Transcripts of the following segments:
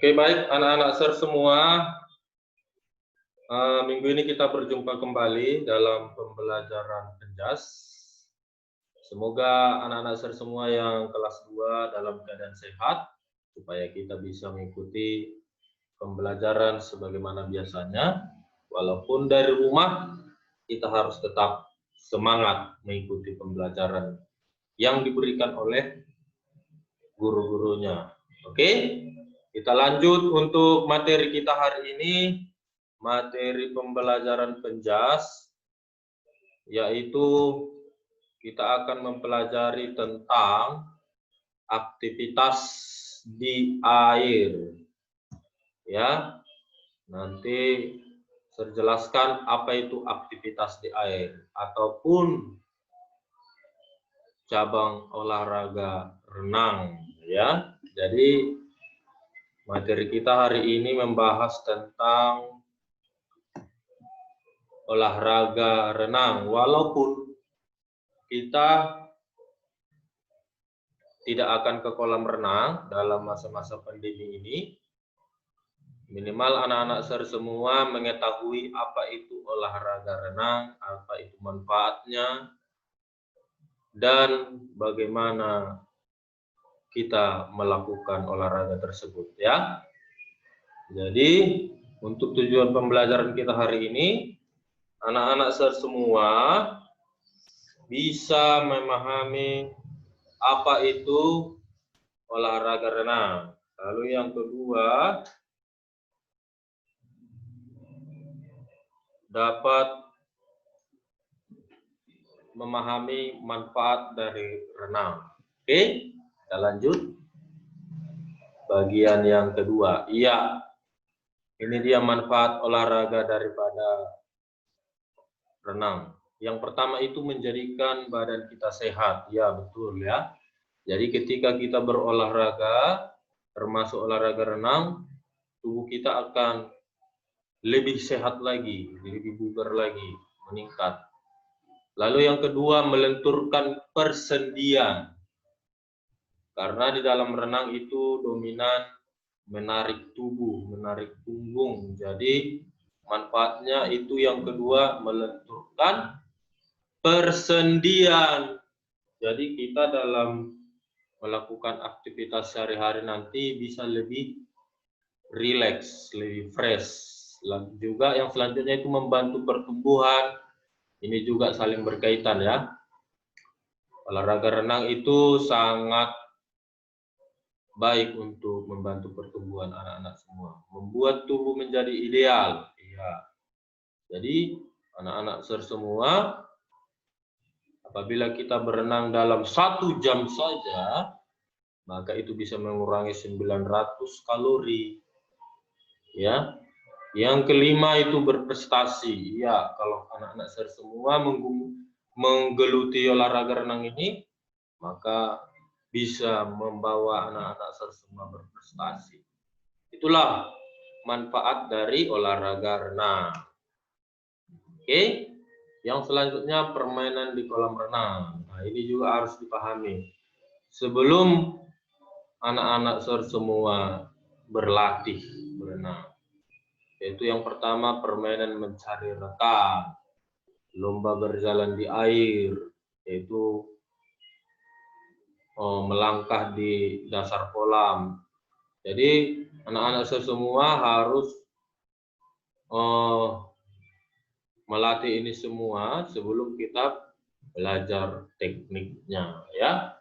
Oke, baik anak-anak SER semua. Minggu ini kita berjumpa kembali dalam pembelajaran PENJAS. Semoga anak-anak SER semua yang kelas 2 dalam keadaan sehat, supaya kita bisa mengikuti pembelajaran sebagaimana biasanya. Walaupun dari rumah, kita harus tetap semangat mengikuti pembelajaran yang diberikan oleh guru-gurunya. Oke, kita lanjut untuk materi kita hari ini, materi pembelajaran PENJAS, yaitu kita akan mempelajari tentang aktivitas di air. Ya, nanti saya jelaskan apa itu aktivitas di air ataupun cabang olahraga renang, ya. Jadi materi kita hari ini membahas tentang olahraga renang, walaupun kita tidak akan ke kolam renang dalam masa-masa pandemi ini. Minimal anak-anak SER semua mengetahui apa itu olahraga renang, apa itu manfaatnya, dan bagaimana kita melakukan olahraga tersebut, ya. Jadi untuk tujuan pembelajaran kita hari ini, anak-anak SER semua bisa memahami apa itu olahraga renang. Lalu yang kedua, dapat memahami manfaat dari renang. Oke, kita lanjut. Bagian yang kedua, iya. Ini dia manfaat olahraga daripada renang. Yang pertama itu menjadikan badan kita sehat. Ya, betul ya. Jadi ketika kita berolahraga, termasuk olahraga renang, tubuh kita akan lebih sehat lagi, lebih bugar lagi, meningkat. Lalu yang kedua, melenturkan persendian. Karena di dalam renang itu dominan menarik tubuh, menarik punggung. Jadi manfaatnya itu yang kedua, melenturkan persendian. Jadi kita dalam melakukan aktivitas sehari-hari nanti bisa lebih rileks, lebih fresh. Juga yang selanjutnya itu membantu pertumbuhan. Ini juga saling berkaitan ya. Olahraga renang itu sangat baik untuk membantu pertumbuhan anak-anak semua. Membuat tubuh menjadi ideal. Iya. Jadi anak-anak SER semua, apabila kita berenang dalam 1 jam saja, maka itu bisa mengurangi 900 kalori. Ya. Yang kelima itu berprestasi. Ya, kalau anak-anak SER semua menggeluti olahraga renang ini, maka bisa membawa anak-anak SER semua berprestasi. Itulah manfaat dari olahraga renang. Oke, yang selanjutnya permainan di kolam renang. Nah, ini juga harus dipahami. Sebelum anak-anak SER semua berlatih berenang, yaitu yang pertama permainan mencari rekan, lomba berjalan di air, yaitu melangkah di dasar kolam. Jadi anak-anak semua harus melatih ini semua sebelum kita belajar tekniknya, ya.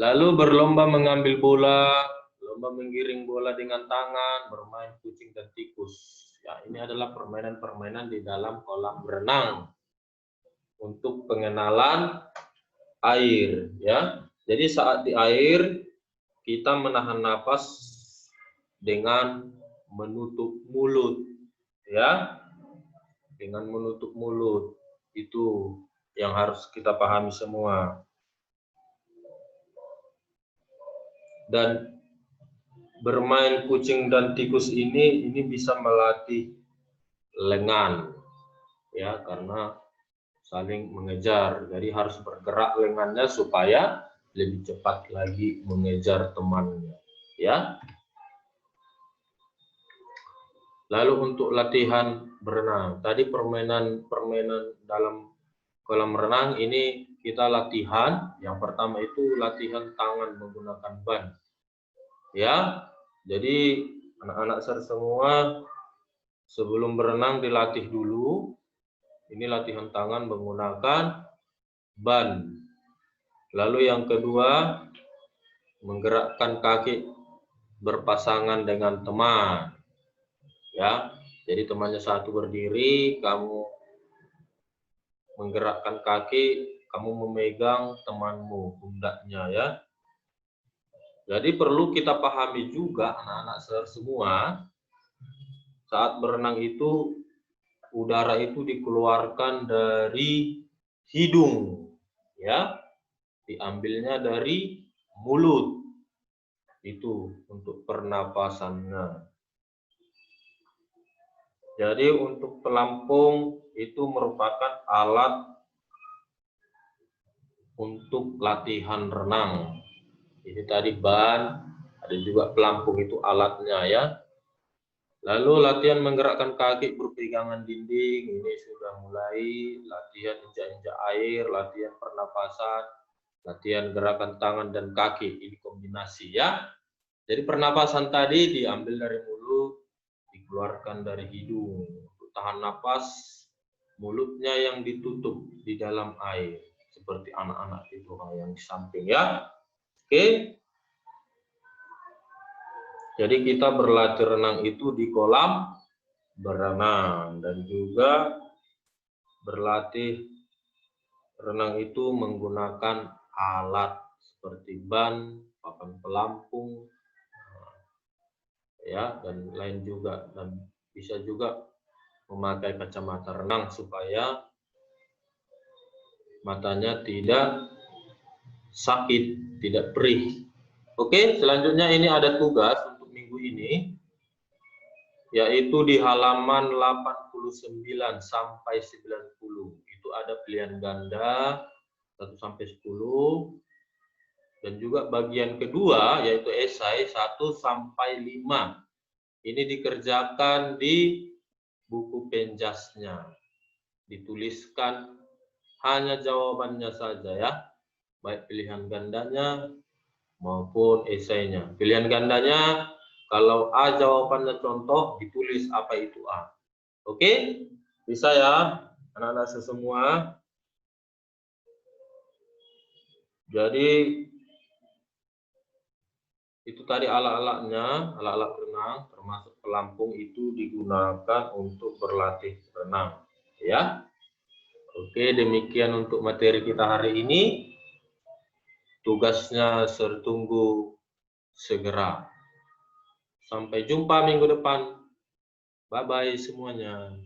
Lalu berlomba mengambil bola, lomba menggiring bola dengan tangan, bermain kucing dan tikus. Ya, ini adalah permainan-permainan di dalam kolam renang untuk pengenalan air, ya. Jadi saat di air kita menahan napas dengan menutup mulut, ya. Dengan menutup mulut, itu yang harus kita pahami semua. Dan bermain kucing dan tikus ini bisa melatih lengan, ya, karena saling mengejar. Jadi harus bergerak lengannya supaya lebih cepat lagi mengejar temannya, ya. Lalu untuk latihan berenang, tadi permainan dalam kolam renang ini kita latihan. Yang pertama itu latihan tangan menggunakan ban. Ya, jadi anak-anak semua sebelum berenang dilatih dulu. Ini latihan tangan menggunakan ban. Lalu yang kedua, menggerakkan kaki berpasangan dengan teman. Ya, jadi temannya satu berdiri, kamu menggerakkan kaki, kamu memegang temanmu pundaknya ya. Jadi perlu kita pahami juga anak-anak semua, saat berenang itu udara itu dikeluarkan dari hidung, ya, diambilnya dari mulut. Itu untuk pernapasannya. Jadi untuk pelampung itu merupakan alat untuk latihan renang. Ini tadi ban, ada juga pelampung itu alatnya ya. Lalu latihan menggerakkan kaki berpegangan dinding, ini sudah mulai. Latihan injak-injak air, latihan pernapasan, latihan gerakan tangan dan kaki, ini kombinasi ya. Jadi pernapasan tadi diambil dari mulut, dikeluarkan dari hidung. Untuk tahan napas, mulutnya yang ditutup di dalam air. Seperti anak-anak itu yang di samping ya. Oke. Jadi kita berlatih renang itu di kolam berenang. Dan juga berlatih renang itu menggunakan alat seperti ban, papan pelampung, ya, dan lain juga. Dan bisa juga memakai kacamata renang supaya matanya tidak sakit, tidak perih. Oke, selanjutnya ini ada tugas untuk minggu ini, yaitu di halaman 89 sampai 90. Itu ada pilihan ganda 1 sampai 10. Dan juga bagian kedua, yaitu esai 1 sampai 5. Ini dikerjakan di buku penjasnya. Dituliskan hanya jawabannya saja ya. Baik pilihan gandanya maupun esainya. Pilihan gandanya, kalau A jawabannya contoh, ditulis apa itu A. Oke? Bisa ya, anak-anak semua. Jadi, itu tadi alat-alatnya, alat-alat renang, termasuk pelampung itu digunakan untuk berlatih renang. Ya. Oke, demikian untuk materi kita hari ini. Tugasnya tertunggu segera. Sampai jumpa minggu depan. Bye-bye semuanya.